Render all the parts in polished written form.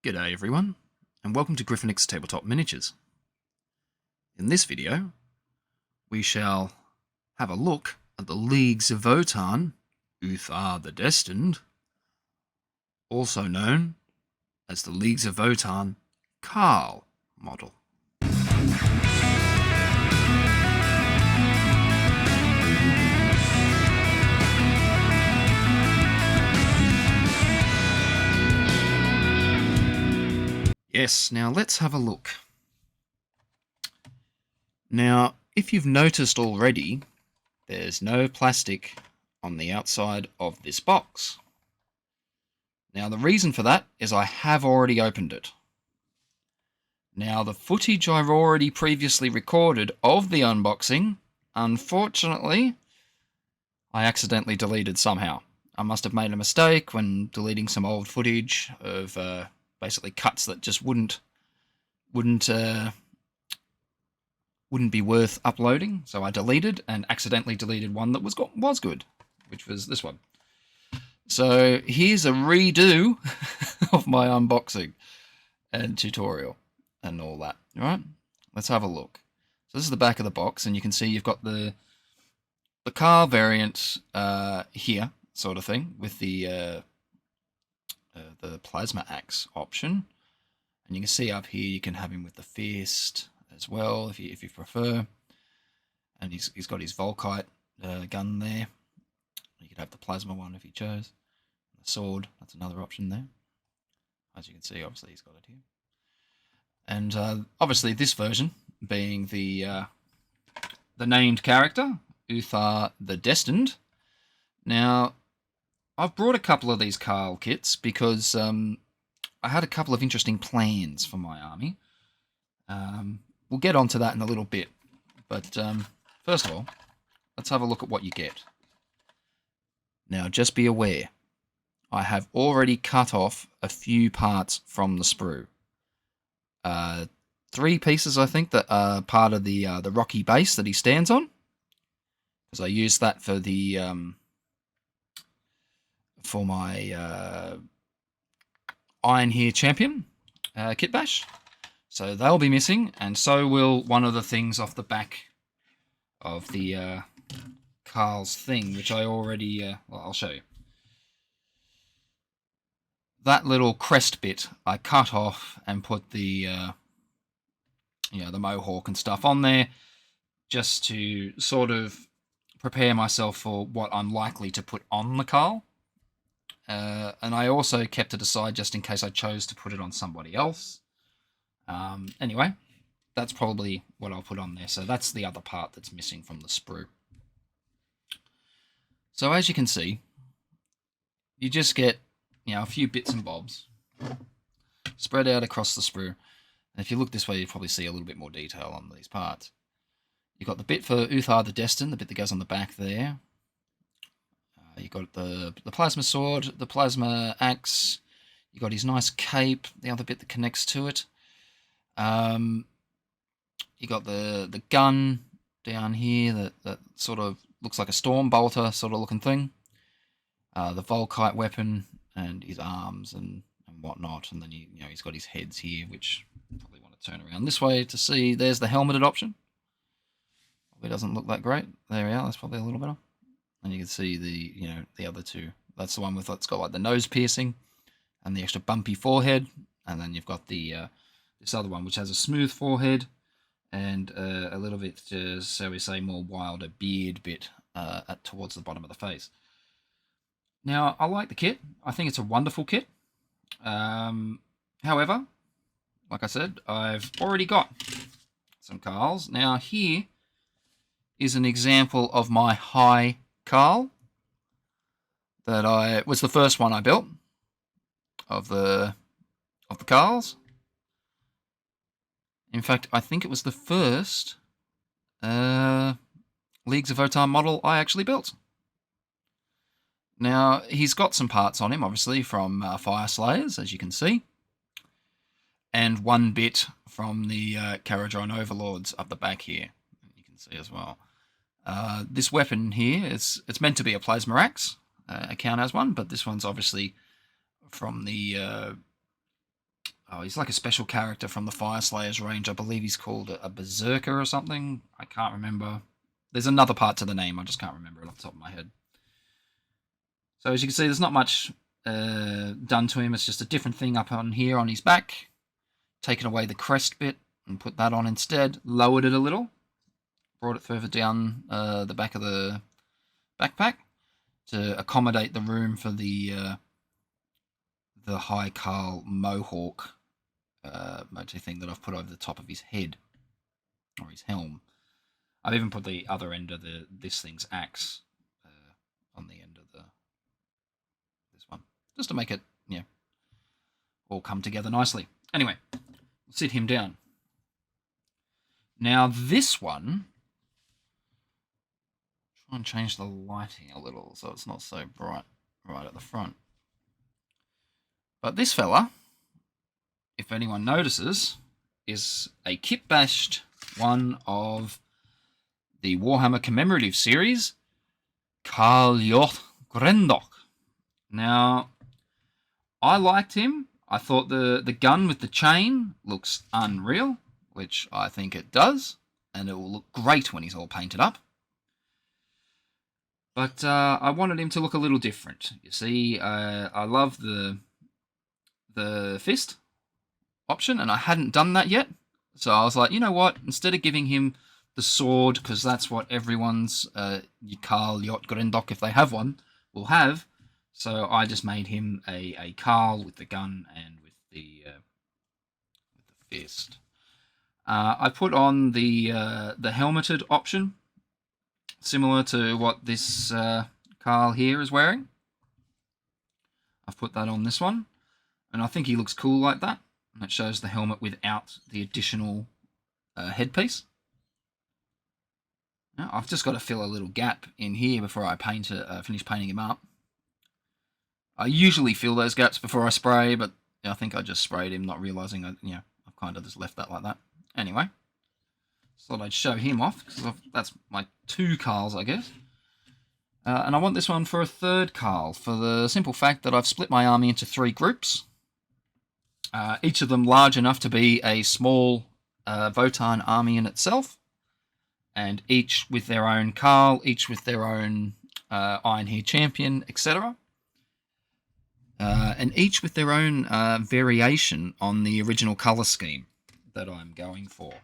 G'day everyone, and welcome to Griffinix Tabletop Miniatures. In this video, we shall have a look at the Leagues of Votann, Uthar the Destined, also known as the Leagues of Votann Kahl model. Yes, now let's have a look. Now, if you've noticed already, there's no plastic on the outside of this box. Now, the reason for that is I have already opened it. Now, the footage I've already previously recorded of the unboxing, unfortunately, I accidentally deleted somehow. I must have made a mistake when deleting some old footage of basically cuts that just wouldn't be worth uploading. So I deleted and accidentally deleted one that was good, which was this one. So here's a redo of my unboxing and tutorial and all that. All right, let's have a look. So this is the back of the box, and you can see you've got the Kahl variant here, sort of thing, with the plasma axe option, and you can see up here you can have him with the fist as well if you prefer, and he's got his Volkite gun there. You could have the plasma one if you chose. The sword, that's another option there. As you can see, obviously he's got it here, and obviously this version being the named character Uthar the Destined. Now, I've brought a couple of these Kahl kits because I had a couple of interesting plans for my army. We'll get onto that in a little bit, but first of all, let's have a look at what you get. Now, just be aware, I have already cut off a few parts from the sprue. 3 pieces, I think, that are part of the rocky base that he stands on, because I used that for the for my Iron Here Champion kit bash. So they'll be missing, and so will one of the things off the back of the Kahl's thing, which I already, well, I'll show you. That little crest bit I cut off and put the, the mohawk and stuff on there, just to sort of prepare myself for what I'm likely to put on the Kahl. And I also kept it aside just in case I chose to put it on somebody else. Anyway, that's probably what I'll put on there. So that's the other part that's missing from the sprue. So as you can see, you just get, a few bits and bobs spread out across the sprue. And if you look this way, you probably see a little bit more detail on these parts. You've got the bit for Uthar the Destined, the bit that goes on the back there. You've got the plasma sword, the plasma axe. You've got his nice cape, the other bit that connects to it. You got the gun down here that sort of looks like a storm bolter sort of looking thing. The Volkite weapon and his arms and whatnot, and then he's got his heads here, which you probably want to turn around this way to see. There's the helmeted option. Probably doesn't look that great. There we are. That's probably a little better. And you can see the other two. That's the one with it's got like the nose piercing and the extra bumpy forehead, and then you've got the this other one which has a smooth forehead and a little bit, so we say, more wilder beard bit towards the bottom of the face. Now, I like the kit. I think it's a wonderful kit. However, like I said, I've already got some Kahls. Now, here is an example of my high Kahl that was the first one I built of the Kahls. In fact, I think it was the first Leagues of Votann model I actually built. Now, he's got some parts on him, obviously, from Fire Slayers, as you can see, and one bit from the Caradron Overlords up the back here, you can see as well. This weapon here, it's meant to be a plasma axe. Account has one, but this one's obviously from the Oh, he's like a special character from the Fire Slayers range. I believe he's called a Berserker or something. I can't remember. There's another part to the name. I just can't remember it off the top of my head. So as you can see, there's not much done to him. It's just a different thing up on here on his back. Taken away the crest bit and put that on instead. Lowered it a little. Brought it further down the back of the backpack to accommodate the room for the high Kahl mohawk motif thing that I've put over the top of his head or his helm. I've even put the other end of this thing's axe on the end of this one, just to make it all come together nicely. Anyway, sit him down. Now this one, try and change the lighting a little so it's not so bright right at the front. But this fella, if anyone notices, is a kit-bashed one of the Warhammer commemorative series, Kahl Grendok. Now, I liked him. I thought the gun with the chain looks unreal, which I think it does, and it will look great when he's all painted up. But I wanted him to look a little different. You see, I love the fist option, and I hadn't done that yet. So I was like, you know what? Instead of giving him the sword, because that's what everyone's Kahl Grendok, if they have one, will have. So I just made him a Kahl with the gun and with the fist. I put on the helmeted option, similar to what this Kahl here is wearing. I've put that on this one, and I think he looks cool like that. And it shows the helmet without the additional headpiece. Now, I've just got to fill a little gap in here before I finish painting him up. I usually fill those gaps before I spray, but I think I just sprayed him, not realising I've kind of just left that like that. Anyway, thought I'd show him off, because that's my 2 Kahls, I guess. And I want this one for a 3rd Kahl, for the simple fact that I've split my army into 3 groups. Each of them large enough to be a small Votann army in itself, and each with their own Kahl, each with their own Iron Hair Champion, etc. And each with their own variation on the original colour scheme that I'm going for.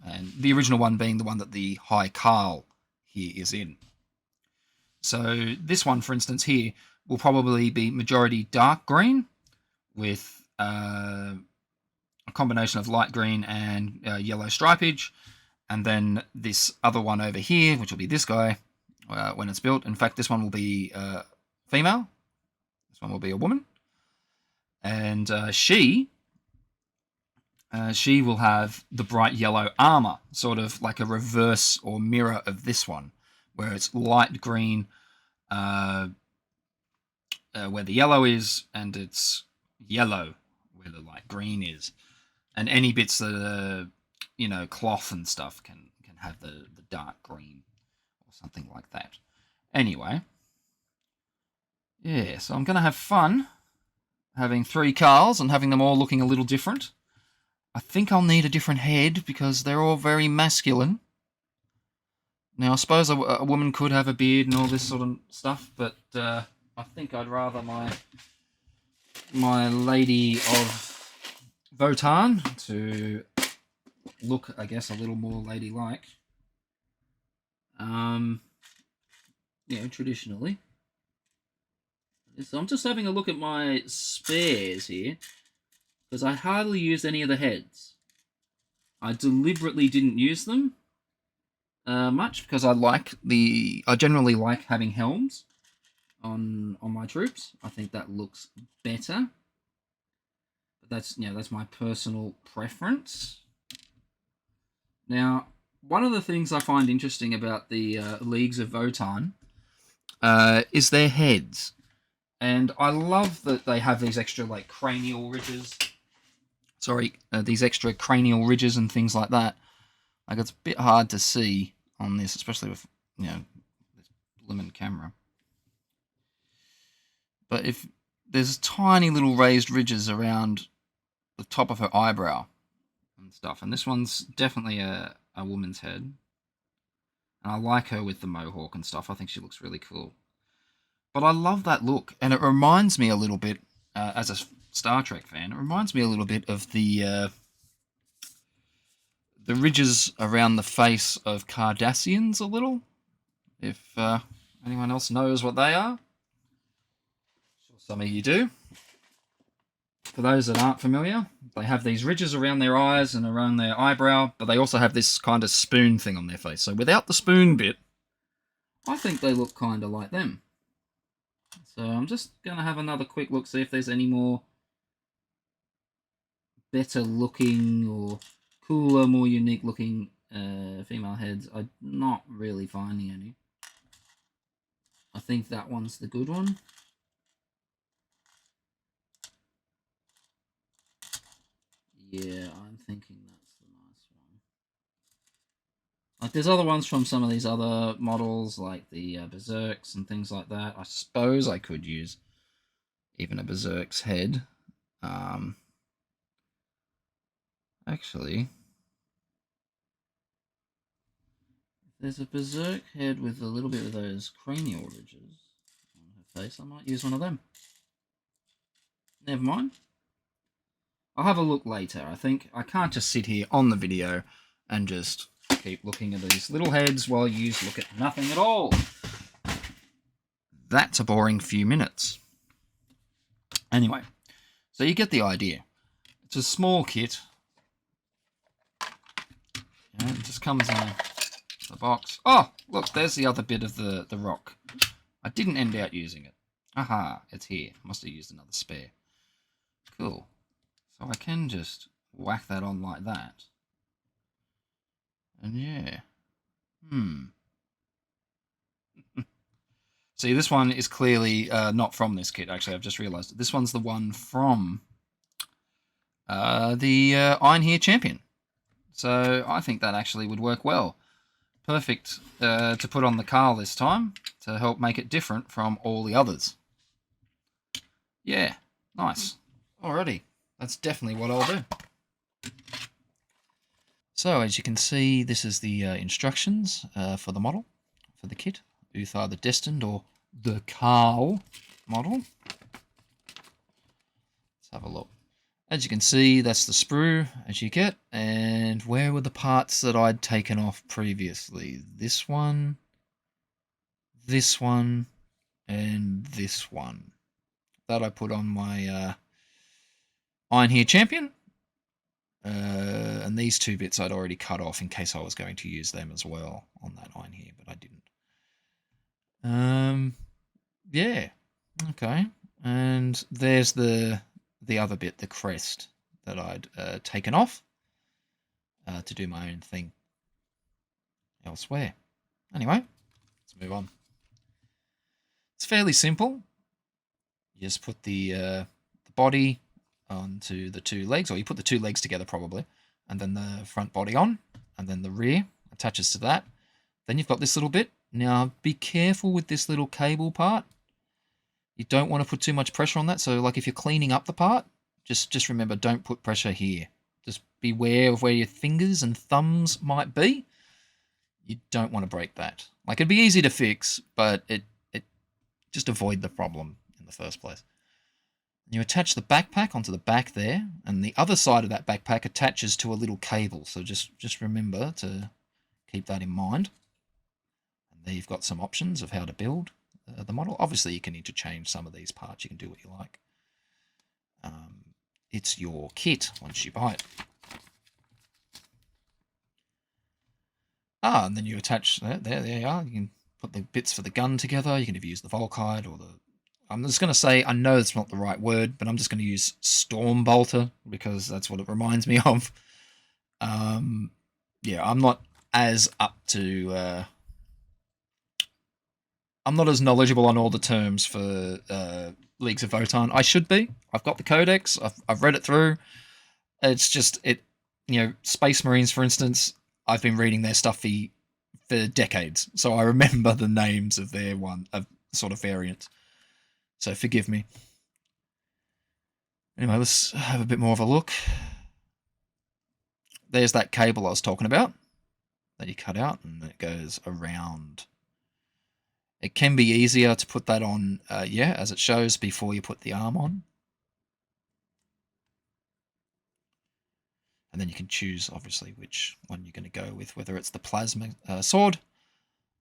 And the original one being the one that the High Kahl here is in. So this one, for instance, here will probably be majority dark green with a combination of light green and yellow stripage. And then this other one over here, which will be this guy when it's built. In fact, this one will be female. This one will be a woman. And she will have the bright yellow armor, sort of like a reverse or mirror of this one, where it's light green where the yellow is, and it's yellow where the light green is. And any bits that are, cloth and stuff can have the dark green or something like that. Anyway, yeah, so I'm going to have fun having 3 Kahls and having them all looking a little different. I think I'll need a different head because they're all very masculine. Now, I suppose a woman could have a beard and all this sort of stuff, but I think I'd rather my lady of Votann to look, I guess, a little more ladylike. Traditionally. So I'm just having a look at my spares here, because I hardly used any of the heads. I deliberately didn't use them much, because I generally like having helms on my troops. I think that looks better. But that's my personal preference. Now, one of the things I find interesting about the Leagues of Votann is their heads. And I love that they have these extra, cranial ridges. These extra cranial ridges and things like that. It's a bit hard to see on this, especially with, this blimmin' camera. But if there's tiny little raised ridges around the top of her eyebrow and stuff. And this one's definitely a woman's head. And I like her with the mohawk and stuff. I think she looks really cool. But I love that look. And it reminds me a little bit, as a Star Trek fan, it reminds me a little bit of the ridges around the face of Cardassians a little. If anyone else knows what they are. Sure some of you do. For those that aren't familiar, they have these ridges around their eyes and around their eyebrow, but they also have this kind of spoon thing on their face. So without the spoon bit, I think they look kind of like them. So I'm just going to have another quick look, see if there's any more better looking or cooler, more unique looking female heads. I'm not really finding any. I think that one's the good one. Yeah, I'm thinking that's the nice one. Like, there's other ones from some of these other models, like the Berserks and things like that. I suppose I could use even a Berserk's head. Actually, there's a Berserk head with a little bit of those cranial ridges on her face. I might use one of them. Never mind. I'll have a look later, I think. I can't just sit here on the video and just keep looking at these little heads while you look at nothing at all. That's a boring few minutes. Anyway, so you get the idea. It's a small kit. Yeah, it just comes in the box. Oh, look, there's the other bit of the rock. I didn't end out using it. Aha, it's here. Must have used another spare. Cool. So I can just whack that on like that. And yeah. See, this one is clearly not from this kit, actually. I've just realised. This one's the one from the Iron Here Champion. So I think that actually would work well. Perfect to put on the Kahl this time to help make it different from all the others. Yeah, nice. Alrighty, that's definitely what I'll do. So as you can see, this is the instructions for the model, for the kit. Uthar the Destined, or the Kahl model. Let's have a look. As you can see, that's the sprue as you get. And where were the parts that I'd taken off previously? This one, and this one. That I put on my Iron Here Champion. And these two bits I'd already cut off in case I was going to use them as well on that Iron Here, but I didn't. Yeah. Okay. And there's the other bit, the crest, that I'd taken off to do my own thing elsewhere. Anyway, let's move on. It's fairly simple. You just put the body onto the two legs, or you put the two legs together probably, and then the front body on, and then the rear attaches to that. Then you've got this little bit. Now, be careful with this little cable part. You don't want to put too much pressure on that. So, like, if you're cleaning up the part, just remember, don't put pressure here. Just beware of where your fingers and thumbs might be. You don't want to break that. Like, it'd be easy to fix, but it just avoid the problem in the first place. You attach the backpack onto the back there, and the other side of that backpack attaches to a little cable. So just remember to keep that in mind. And there you've got some options of how to build the model. Obviously, you can interchange some of these parts. You can do what you like. It's your kit once you buy it. And then you attach that. There you are. You can put the bits for the gun together. You can either use the Volkite or the... I'm just going to say, I know it's not the right word, but I'm just going to use Storm Bolter because that's what it reminds me of. Yeah, I'm not as up to... I'm not as knowledgeable on all the terms for Leagues of Votann. I should be. I've got the codex. I've read it through. It's just, Space Marines, for instance, I've been reading their stuff for decades, so I remember the names of their sort of variants. So forgive me. Anyway, let's have a bit more of a look. There's that cable I was talking about that you cut out, and it goes around. It can be easier to put that on, as it shows, before you put the arm on. And then you can choose, obviously, which one you're going to go with, whether it's the plasma sword,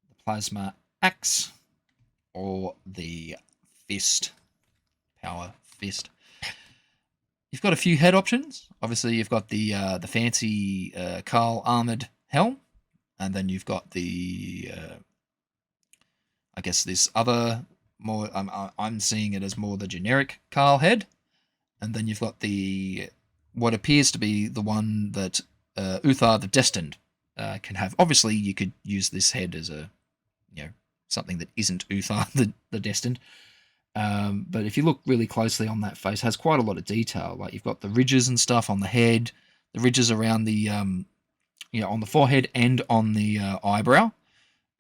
the plasma axe, or the fist, power fist. You've got a few head options. Obviously, you've got the fancy Kahl armored helm, and then you've got the, I guess this other more. I'm seeing it as more the generic Kahl head, and then you've got the what appears to be the one that Uthar The Destined can have. Obviously, you could use this head as a, something that isn't Uthar the Destined. But if you look really closely on that face, it has quite a lot of detail. Like you've got the ridges and stuff on the head, the ridges around the, on the forehead and on the eyebrow.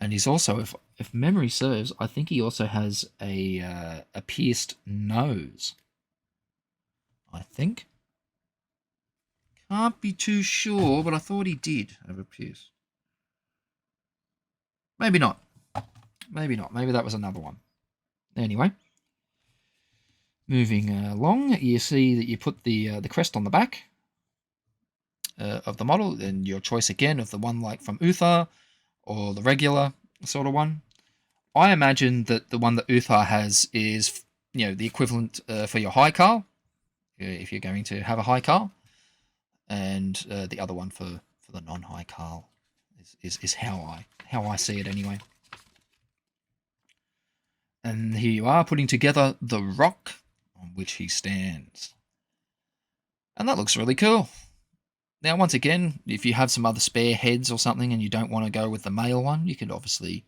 And he's also, if memory serves, I think he also has a pierced nose. I think. Can't be too sure, but I thought he did have a pierce. Maybe not. Maybe not. Maybe that was another one. Anyway. Moving along, you see that you put the crest on the back of the model, and your choice again of the one like from Uthar or the regular sort of one. I imagine that the one that Uthar has is, the equivalent for your high Kahl, if you're going to have a high Kahl, and the other one for the non-high Kahl is how I see it anyway. And here you are putting together the rock on which he stands. And that looks really cool. Now, once again, if you have some other spare heads or something and you don't want to go with the male one, you could obviously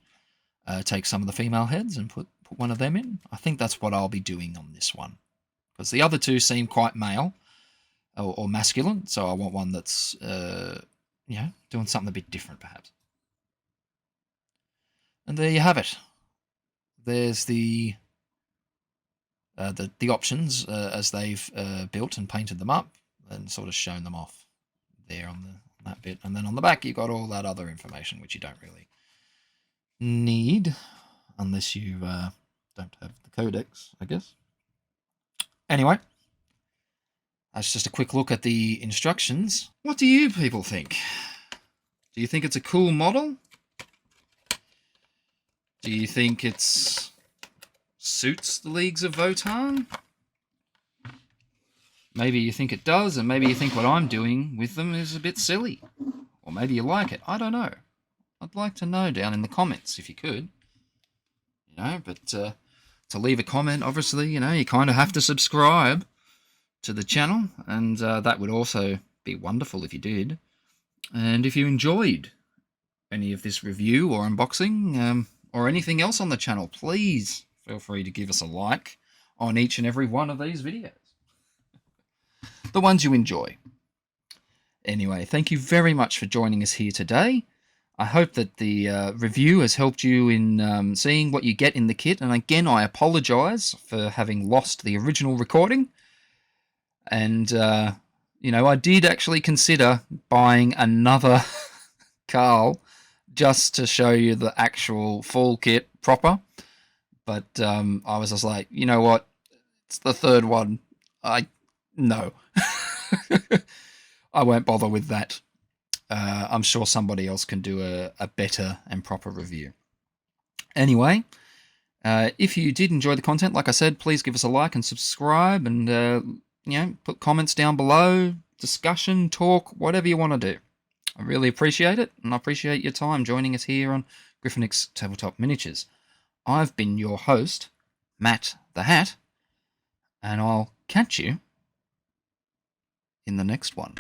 take some of the female heads and put one of them in. I think that's what I'll be doing on this one. Because the other two seem quite male or masculine, so I want one that's, doing something a bit different, perhaps. And there you have it. There's the options as they've built and painted them up and sort of shown them off there on that bit. And then on the back, you've got all that other information, which you don't really need unless you don't have the codex, I guess. Anyway, that's just a quick look at the instructions. What do you people think? Do you think it's a cool model? Do you think it's suits the Leagues of Votann? Maybe you think it does, and maybe you think what I'm doing with them is a bit silly. Or maybe you like it. I don't know. I'd like to know down in the comments if you could. But to leave a comment, obviously, you kind of have to subscribe to the channel, and that would also be wonderful if you did. And if you enjoyed any of this review or unboxing, or anything else on the channel, please feel free to give us a like on each and every one of these videos. The ones you enjoy. Anyway, thank you very much for joining us here today. I hope that the review has helped you in seeing what you get in the kit. And again, I apologise for having lost the original recording. And, I did actually consider buying another Kahl just to show you the actual full kit proper. But I was just like, you know what? It's the third one. No. I won't bother with that. I'm sure somebody else can do a better and proper review. Anyway, if you did enjoy the content, like I said, please give us a like and subscribe, and put comments down below, discussion, talk, whatever you want to do. I really appreciate it, and I appreciate your time joining us here on Griffinix Tabletop Miniatures. I've been your host, Matt the Hat, and I'll catch you in the next one.